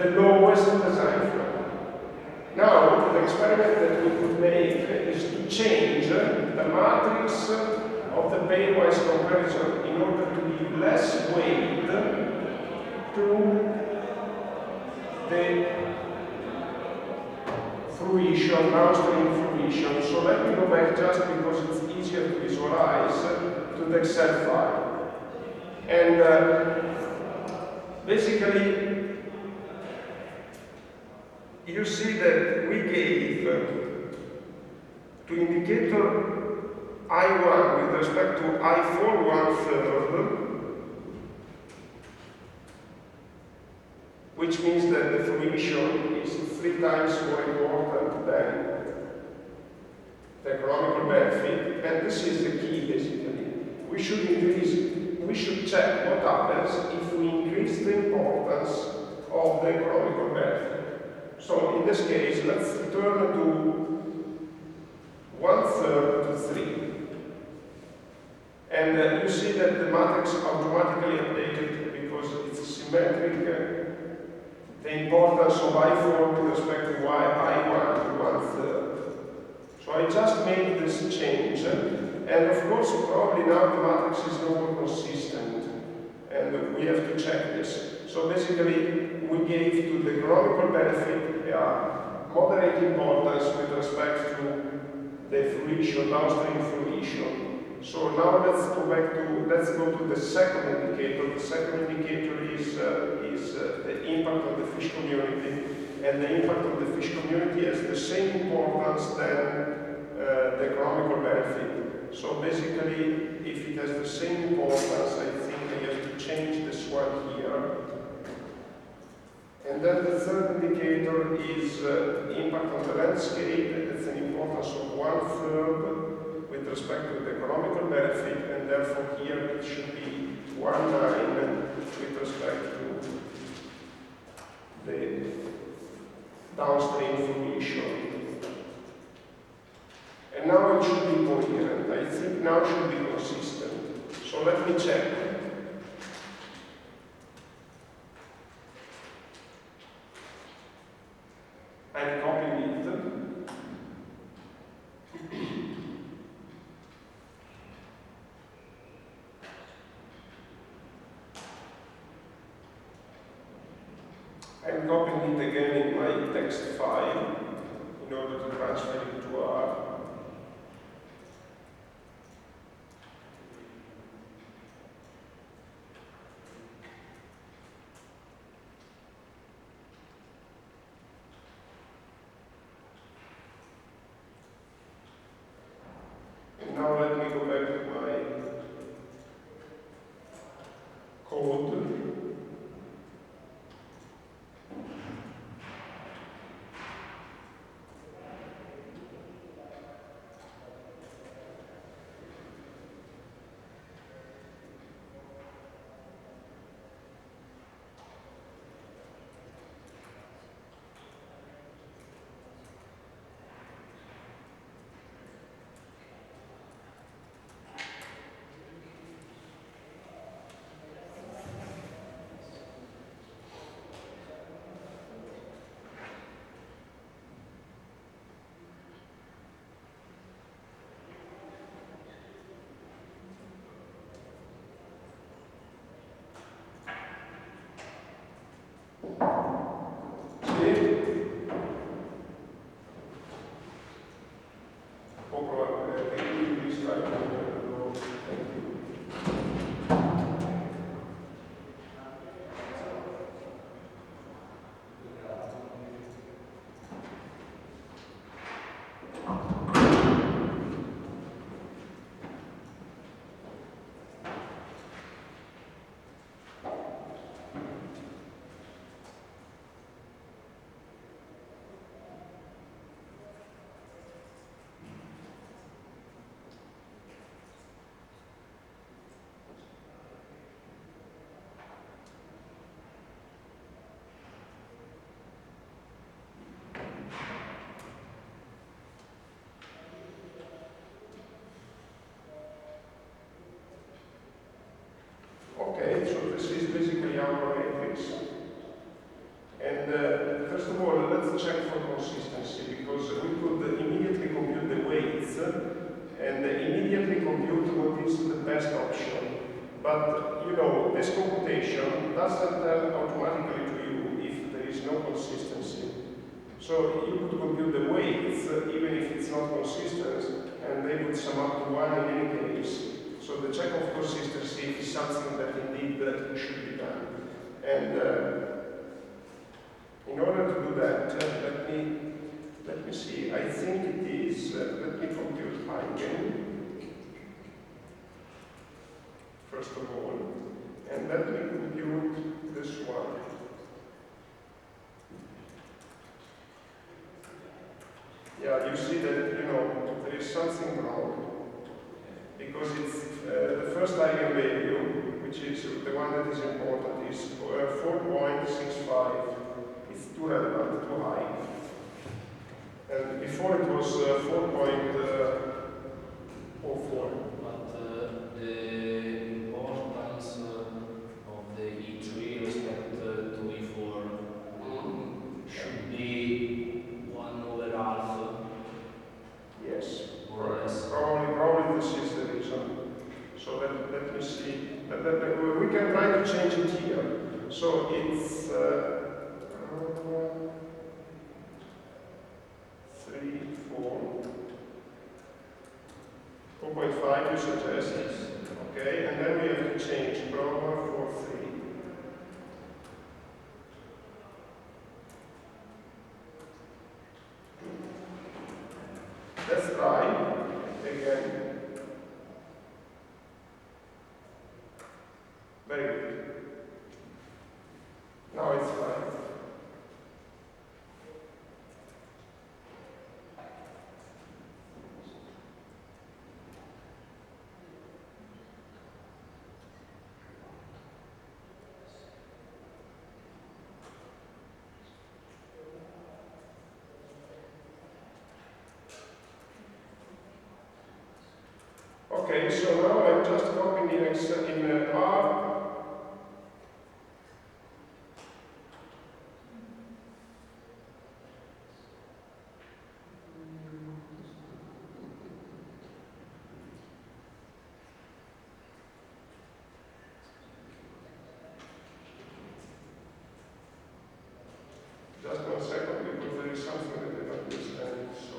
the lowest design flow. Now, the experiment that we could make is to change the matrix of the pairwise comparison in order to give less weight to the fruition, downstream fruition. So let me go back just because it's easier to visualize to the Excel file. And basically, you see that we gave to indicator I1 with respect to I4 1/3, which means that the fruition is 3 times more important than the economical benefit, and this is the key basically. We should check what happens if we increase the importance of the economical benefit. So in this case, let's turn to 1/3 to 3. And you see that the matrix automatically updated because it's symmetric. The importance of I4 with respect to I1 to 1/3. So I just made this change, and of course, probably now the matrix is no more consistent, and we have to check this. So basically, we gave to the economical benefit moderate importance with respect to the fruition, downstream fruition. So now let's go to the second indicator. The second indicator is the impact of the fish community, and the impact of the fish community has the same importance than the economical benefit. So basically, if it has the same importance, I think I have to change this one here. And then the third indicator is impact on the landscape. It's an importance of 1/3 with respect to the economical benefit, and therefore here it should be 1/9 with respect to the downstream fruition. And now it should be coherent. I think now it should be consistent. So let me check. I'm copying it. I'm copying it again in my text file in order to transfer it to R. And now let me go back to my code. And first of all, let's check for consistency, because we could immediately compute the weights and immediately compute what is the best option. But you know, this computation doesn't tell automatically to you if there is no consistency. So you could compute the weights even if it's not consistent, and they would sum up to 1 in any case. So the check of consistency is something that indeed should be done. And in order to do that, let me see. I think it is. Let me compute pi again. First of all, and let me compute this one. Yeah, you see that there is something wrong, because it's the first eigenvalue, which is the one that is important, is 4.65. It's too relevant, too high. And before it was 4.04. But the importance of the E3 respect to E4 should be 1/2. Yes, Or less. probably this is the reason. So let me see. We can try to change it here. So it's 3, 4, 4.5 you suggest. Yes. Okay, and then we have to change program for 3. Let's try again. Very good. Now it's fine. Okay, so now I'm just copying in R. Just 1 second, because there is something that I don't understand. So.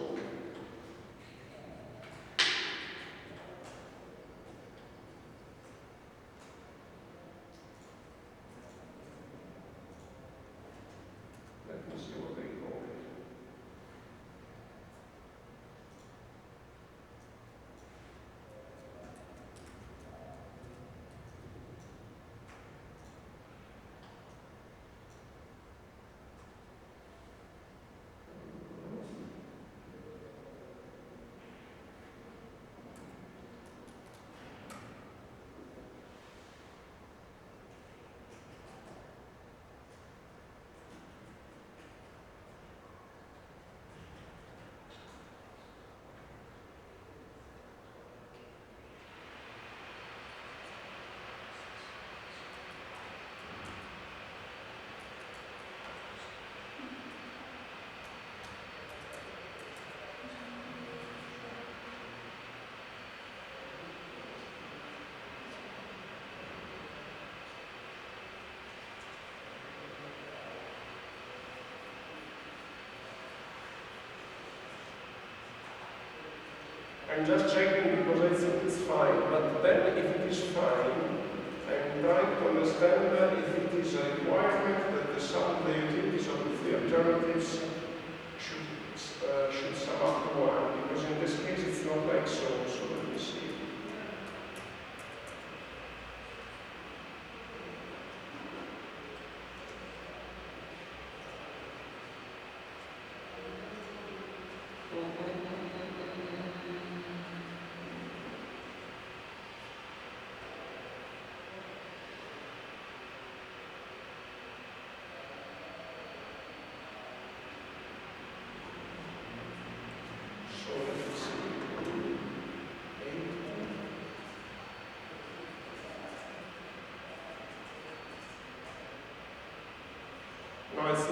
Let me see what they call it. I'm just checking because I think it's fine, but then if it is fine, I'm trying to understand if it is a requirement that the sum of the utilities of the 3 alternatives should sum up to 1, because in this case it's not like so let me see.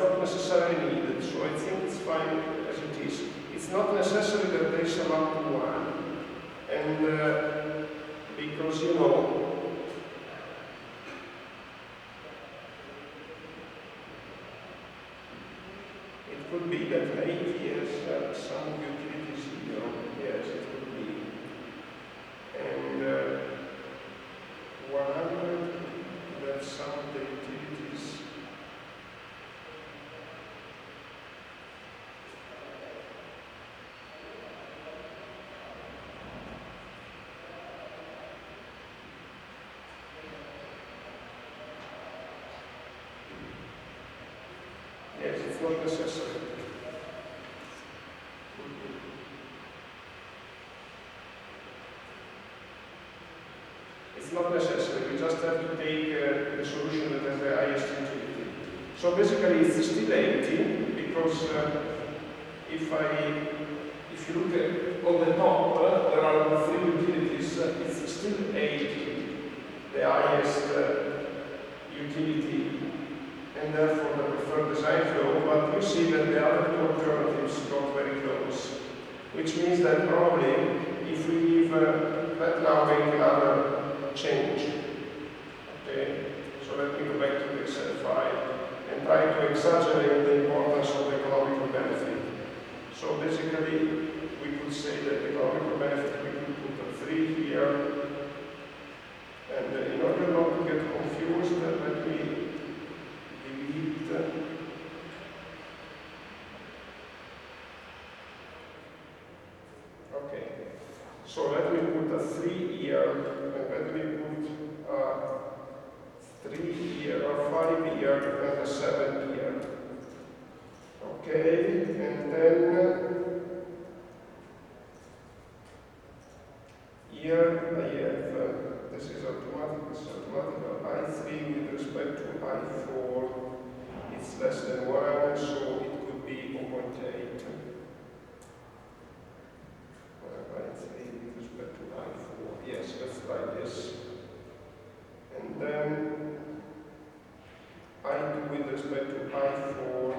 not necessarily needed, so I think it's fine as it is. It's not necessary that they sum up to 1. And because, you know, it could be that 8 years some utilities 0. Yes, it could be. And 100, that some of the utilities. Yes, it's not necessary. It's not necessary, we just have to take the solution that has the highest utility. So basically it's still 80, because if you look at on the top, there are 3 utilities, it's still 80, the highest utility, and therefore the preferred design flow, but you see that the other 2 alternatives got very close, which means that probably if we give that now make another change. Okay, so let me go back to the Excel file and try to exaggerate the importance of the economical benefit. So basically, we could say that the economical benefit, we could put a 3 here, and in order not to get confused, let me delete okay. So let me put a 3 here, and let me put a 3 here, a 5 here, and a 7 here. Okay, and then here I have, this is automatic, I3 with respect to I4, it's less than 1, so it could be 0.8. I3 with respect to I4, yes, let's try this. And then I2 with respect to I4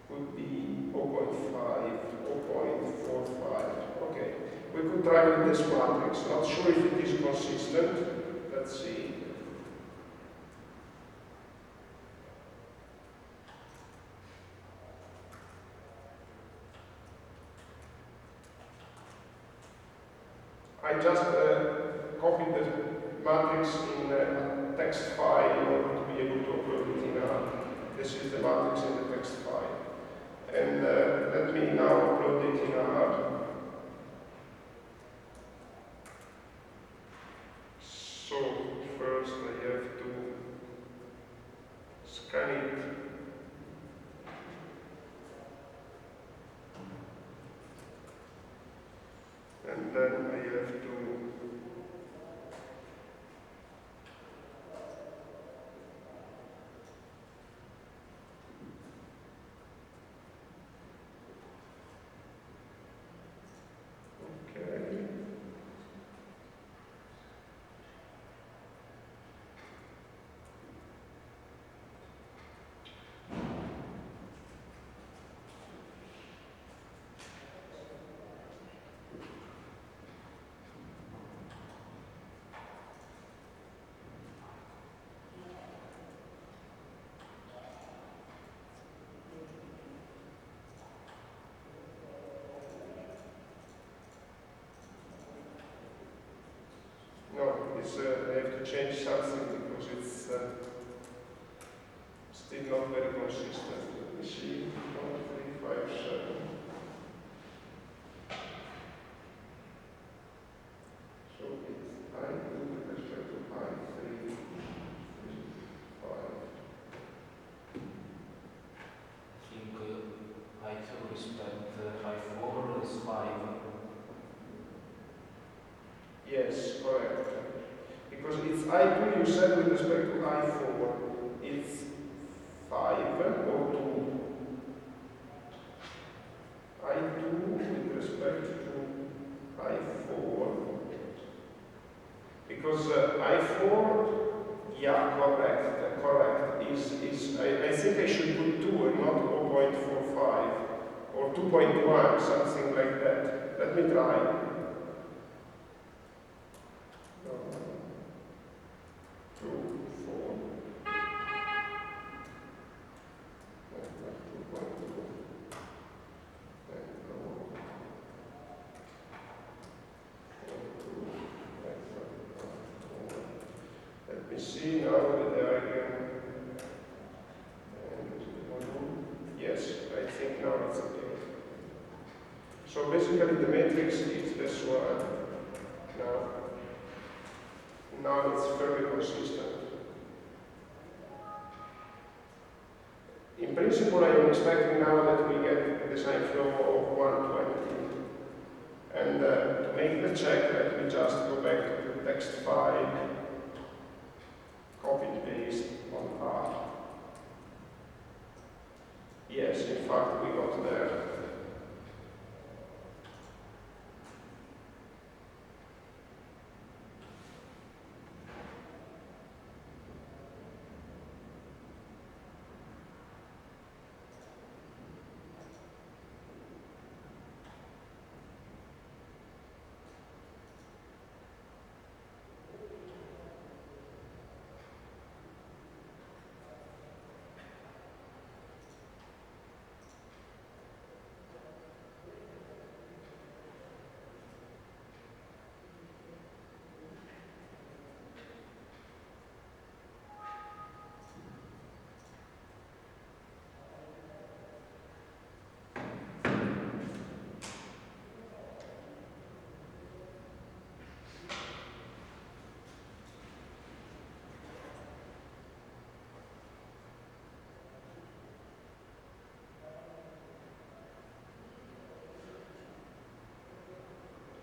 would be 0.5, 0.45. Okay, we could try with this matrix. Not sure if it is consistent. Let's see. I just copied the matrix in a text file in order to be able to upload it in a. This is the matrix in the text file. And let me now upload it in a. So first I have to scan it. And then I have to okay. No, it's, I have to change something because it's still not very consistent. Let me see. 1, 3, 5, 7. So it's I2 with respect to I3, 5. I think I2 respect I4 is 5. Yes, correct. Because it's I2, you said with respect to I4, it's 5 or 2. I2 with respect to I4. Because I4, yeah, correct. I think I 2 and not 0.45 or 2.1, something like that. Let me try. 2, 4. 2.2. Let me see now the diagram. Yes, I think now it's okay. So basically the matrix is this one. Now it's fairly consistent. In principle, I am expecting now that we get a design flow of 120. And to make the check, let me just go back to the text file, copy and paste on R. Yes, in fact, we got there.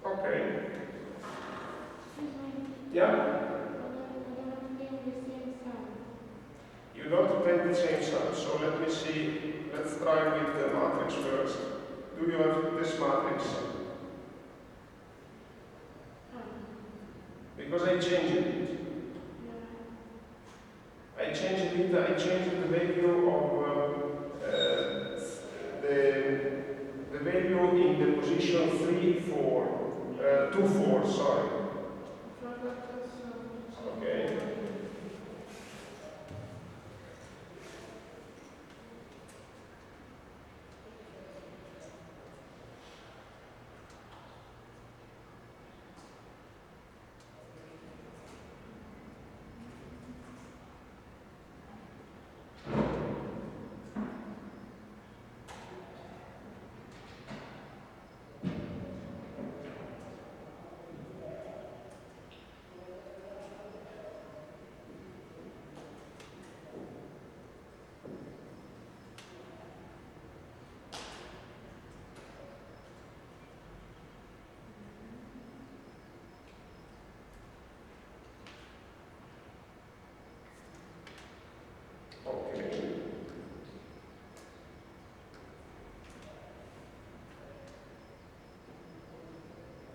Okay. Yeah? You don't obtain the same sum, so let me see. Let's try with the matrix first. Do you have this matrix? Because I changed it. I changed the value of the value in the position 3, 4. 2, 4, sorry. Okay.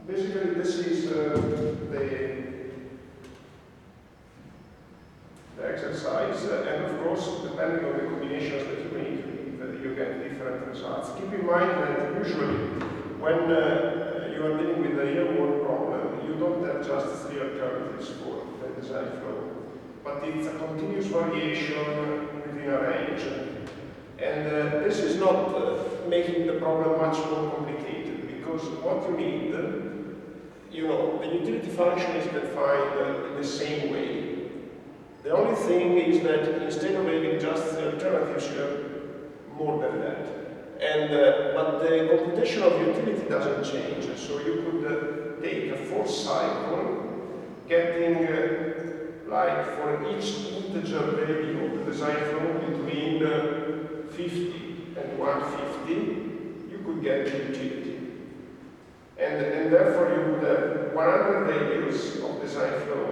Basically, this is the exercise, and of course, depending on the combinations that you make, you get different results. Keep in mind that usually, when you are dealing with a real-world problem, you don't have just 3 alternatives for the design flow, but it's a continuous variation within a range. And this is not making the problem much more complicated, because what you need, the utility function is defined in the same way. The only thing is that instead of having just the alternatives, you have more than that. And but the computation of utility doesn't change. So you could take a 4th cycle, getting like for each integer value of the design flow between 50 and 150, you could get the utility. And therefore you would have 100 values of design flow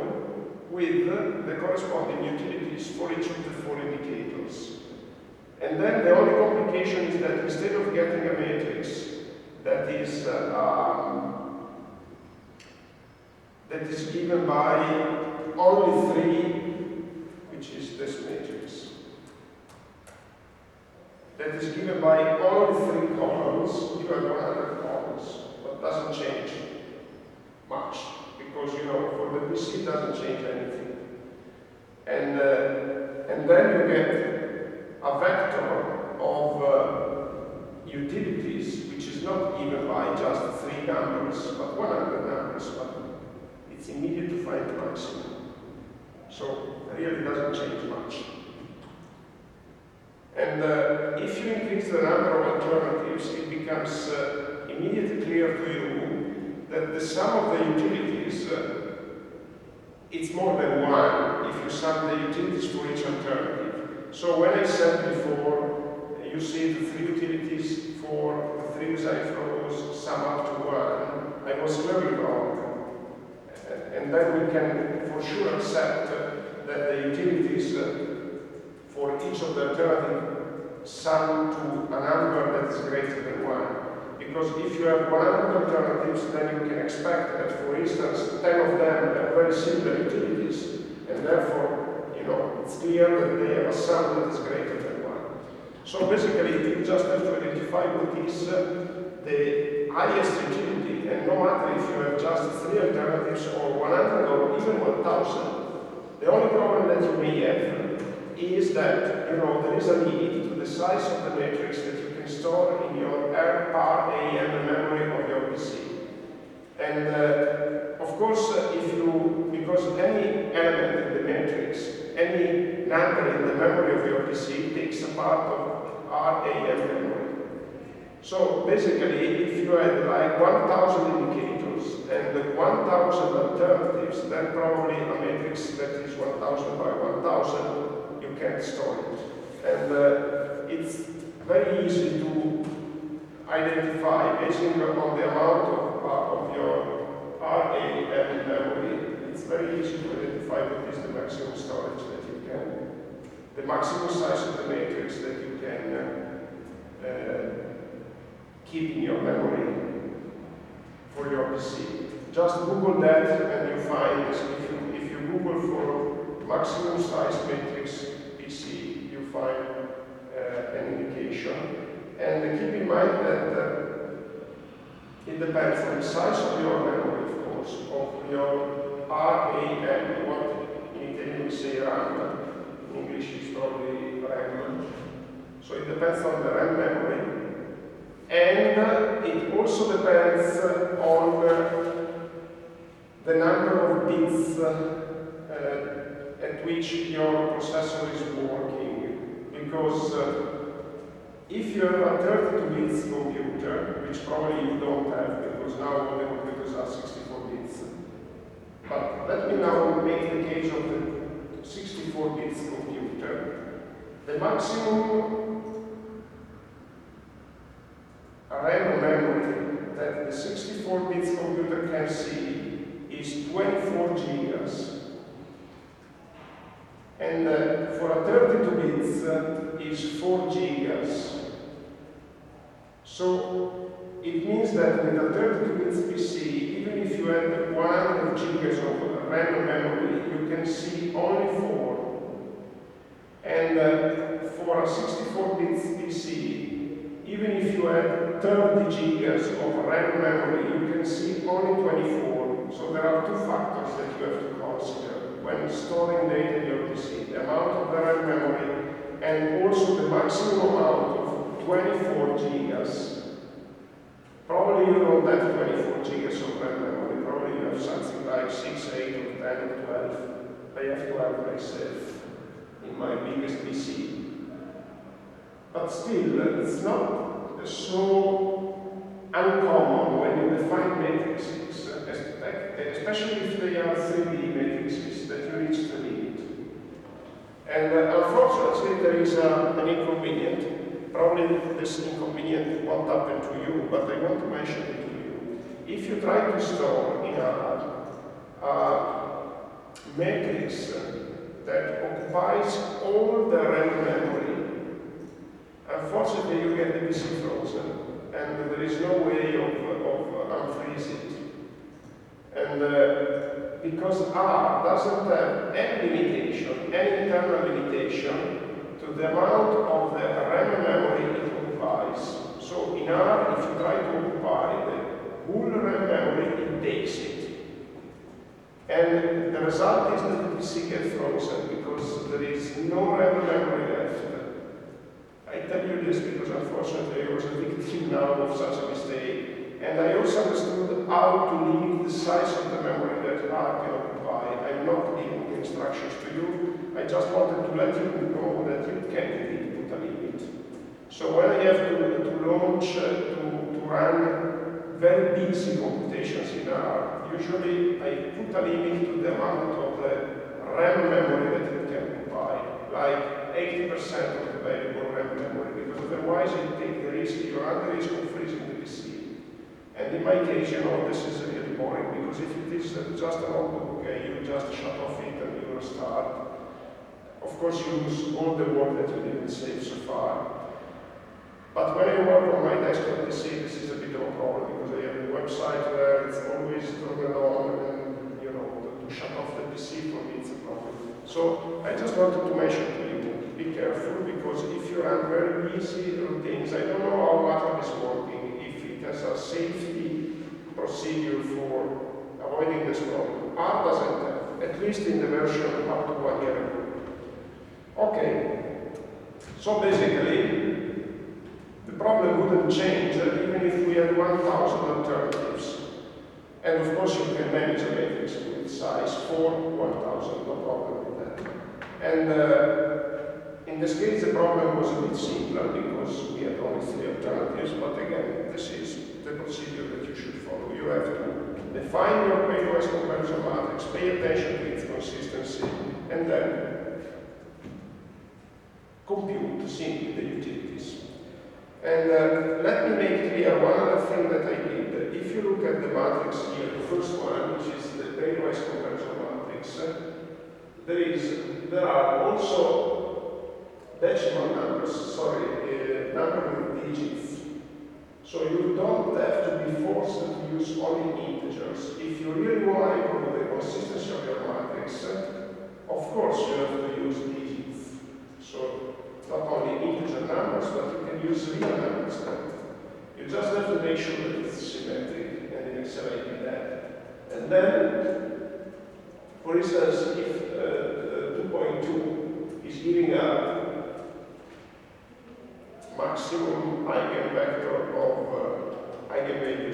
with the corresponding utilities for each of the 4 indicators. And then the only complication is that instead of getting a matrix that is given by only 3, which is this matrix, that is given by only 3 columns, you have 100 columns, but doesn't change much, because for the PC it doesn't change anything. And then you get a vector of utilities, which is not given by just 3 numbers, but 100 numbers, but it's immediate to find the maximum. So it really doesn't change much. And if you increase the number of alternatives, it becomes immediately clear to you that the sum of the utilities, it's more than 1 if you sum the utilities for each alternative. So when I said before, you see the 3 utilities for the 3 design flows sum up to 1, I was clearly wrong. And then we can for sure accept that the utilities for each of the alternatives sum to a number that is greater than 1. Because if you have 100 alternatives, then you can expect that, for instance, 10 of them have very similar utilities, and therefore, it's clear that they have a sum that is greater than 1. So basically, you just have to identify what is the highest utility, and no matter if you have just 3 alternatives or 100 or even 1,000, the only problem that you may have is that there is a limit to the size of the matrix that you can store in your RAM memory of your PC. And of course, because any element in the matrix, any number in the memory of your PC takes a part of RAM memory. So basically, if you had like 1,000 indicators and 1,000 alternatives, then probably a matrix that is 1,000 by 1,000, you can't store it. And it's very easy to identify, based on the amount of your RAM memory, it's very easy to identify what is the maximum storage that you can, the maximum size of the matrix that you can keep in your memory for your PC. Just Google that and you find, if you Google for maximum size matrix PC, you find an indication. And keep in mind that it depends on the size of your memory, of course, of your RAM, what in Italian we say RAM, in English is probably RAM. So it depends on the RAM memory. And it also depends on the number of bits at which your processor is working. Because if you have a 32 bits computer, which probably you don't have, because now all the computers are 64 bits. But let me now make the case of the 64 bits computer. The maximum RAM memory that the 64 bits computer can see is 24 gigas. And for a 32 bits is 4 gigas. So it means that with a 32 bits PC, even if you had 100 gigas of RAM memory, you can see only 4. And for a 64 bits PC, even if you had 30 gigas of RAM memory, you can see only 24. So there are 2 factors that you have to consider when storing data in your PC. The amount of the RAM memory and also the maximum amount of 24 gigas. Probably you don't have 24 gigas of RAM memory. Probably you have something like 6, 8, or 10, or 12. I have 12 myself in my biggest PC. But still, it's not so uncommon when you define matrices, especially if they are 3D matrices, that you reach the limit. And unfortunately, there is an inconvenient. Probably this inconvenient won't happen to you, but I want to mention it to you. If you try to store in a matrix that occupies all the RAM memory, unfortunately you get the PC frozen, and there is no way of unfreeze it. And because R doesn't have any limitation, any internal limitation to the amount of the RAM memory whole RAM memory, it takes it. And the result is that the PC gets frozen because there is no RAM memory left. I tell you this because unfortunately I was a victim now of such a mistake. And I also understood how to limit the size of the memory that R can occupy. I'm not giving instructions to you. I just wanted to let you know that you can indeed put a limit. So when I have to launch, to run very busy computations in R, usually I put a limit to the amount of the RAM memory that it can occupy, like 80% of the available RAM memory, because otherwise you take the risk, you run the risk of freezing the PC. And in my case, you know, this is really boring, because if it is just a notebook, okay, you just shut off it and you restart. Of course, you lose all the work that you didn't save so far. But when I work on my desktop PC, this is a bit of a problem, because I have a website where it's always turned on, and, you know, to shut off the PC for me, it's a problem. So I just wanted to mention to you, be careful, because if you run very busy routines, I don't know how MATLAB is working, if it has a safety procedure for avoiding this problem. R doesn't have, at least in the version up to 1 year ago. Okay, so basically, the problem wouldn't change even if we had 1,000 alternatives. And of course, you can manage a matrix with size for 1,000, no problem with that. And in this case, the problem was a bit simpler because we had only 3 alternatives, but again, this is the procedure that you should follow. You have to define your pairwise comparison matrix, pay attention to its consistency, and then compute simply the utilities. And let me make clear one other thing that I did. If you look at the matrix here, the first one, which is the pairwise comparison matrix, there are also decimal numbers, number with digits. So you don't have to be forced to use only integers. If you really want to improve the consistency of your matrix, of course you have to use digits. So not only integer numbers, but you can use real numbers then. You just have to make sure that it's symmetric and in Excel I did that. And then, for instance, if 2.2 is giving a maximum eigenvector of eigenvalue,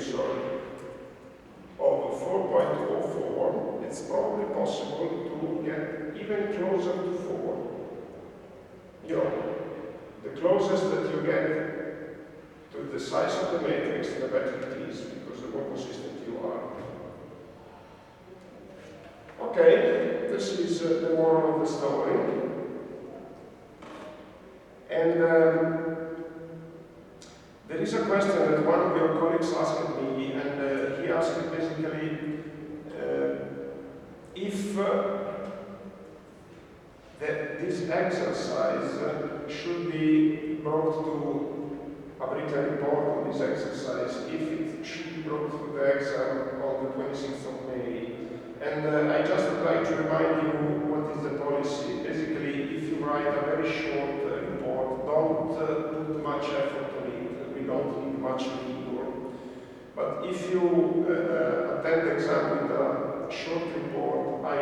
of 4.04, it's probably possible to get even closer to 4. You know, the closest that you get to the size of the matrix, the better it is, because the more consistent you are. Okay, this is the moral of the story. And there is a question that one of your colleagues asked me, and he asked basically if that this exercise should be brought to a written report on this exercise, if it should be brought to the exam on the 26th of May. And I just would like to remind you what is the policy. Basically, if you write a very short report, don't put much effort on it. We don't need much rigor. But if you attend the exam with a short report, I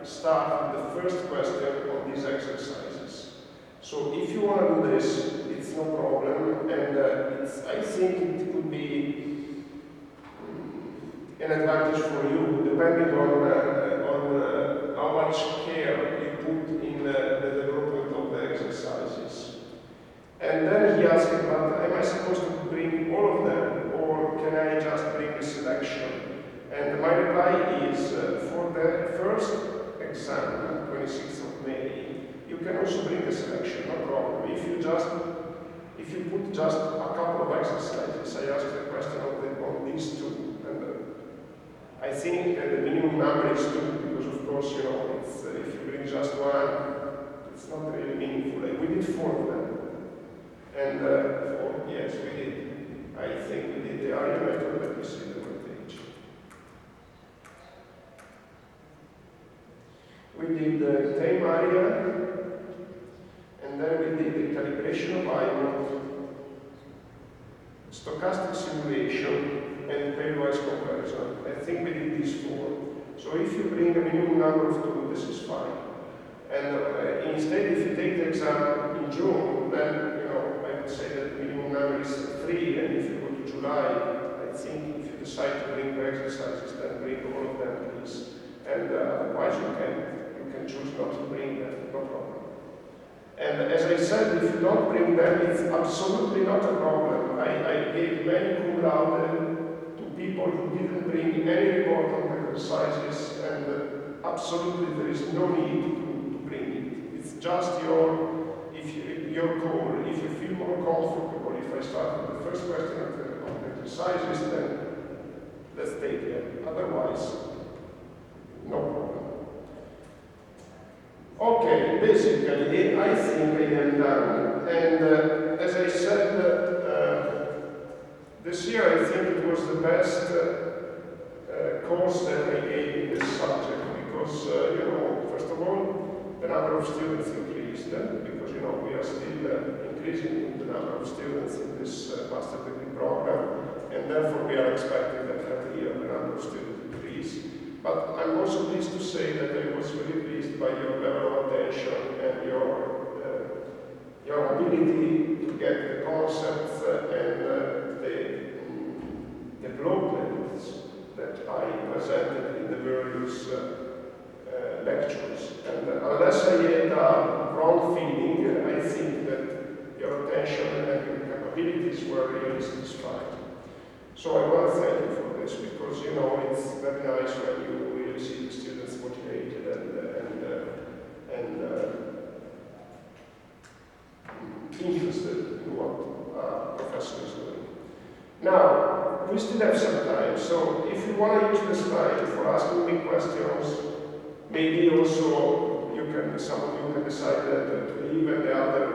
start with the first question on these exercises. So if you want to do this, it's no problem, and I think it could be an advantage for you, depending on how much care you put in the development of the exercises. And then he asked, but am I supposed to bring all of them, or can I just bring a selection? And my reply is, for the first exam, 26th of May, you can also bring a selection, no problem. If you put just a couple of exercises, I ask the question on these 2, and I think the minimum number is 2, because of course, you know, it's, if you bring just 1, it's not really meaningful. We did 4 of them, and 4, yes, we did. I think we did the area method. Let me see the voltage. We did the time area, and then we did the calibration of IO, stochastic simulation, and pairwise comparison. I think we did these 4. So if you bring a minimum number of 2, this is fine. And instead, if you take the exam in June, then I would say that the minimum number is 3, and if you go to July, I think if you decide to bring the exercises, then bring all of them, please. And otherwise, you can choose not to bring them, no problem. And as I said, if you don't bring them, it's absolutely not a problem. I gave many cum laude to people who didn't bring any report on the exercises, and absolutely there is no need to bring it. It's just your call. If you feel more comfortable, if I start with the first question of the exercises, then let's take it. Otherwise, no problem. Okay, basically, I think I am done. And as I said, this year I think it was the best course that I gave in this subject because, first of all, the number of students increased because, we are still increasing the number of students in this master degree program, and therefore we are expecting that every year the number of students increase. But I'm also pleased to say that I was really pleased by your level of attention and your ability to get the concepts and the developments that I presented in the various lectures. And unless I had a wrong feeling, I think that your attention and your capabilities were really satisfied. So I want to thank you for this because, it's very nice when you really see the students motivated and interested in what a professor is doing. Now, we still have some time, so if you want to use this time for asking me questions, maybe also some of you can decide to leave and the other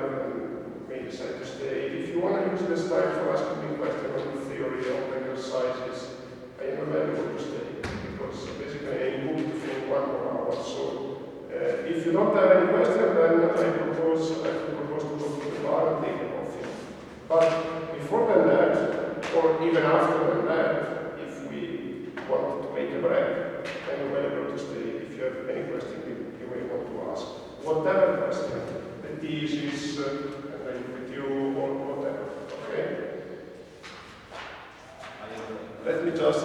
may decide to stay. If you want to use this time for asking me questions on the theory of exercises, I am available to stay because basically I moved for 1 more hour. So if you don't have any question, then I propose to go to the bar and take a coffee. But before that, or even after that, if we want to make a break, I'm available to stay. If you have any question you may want to ask. Whatever question, the thesis, and then with you, or whatever, okay? Let me just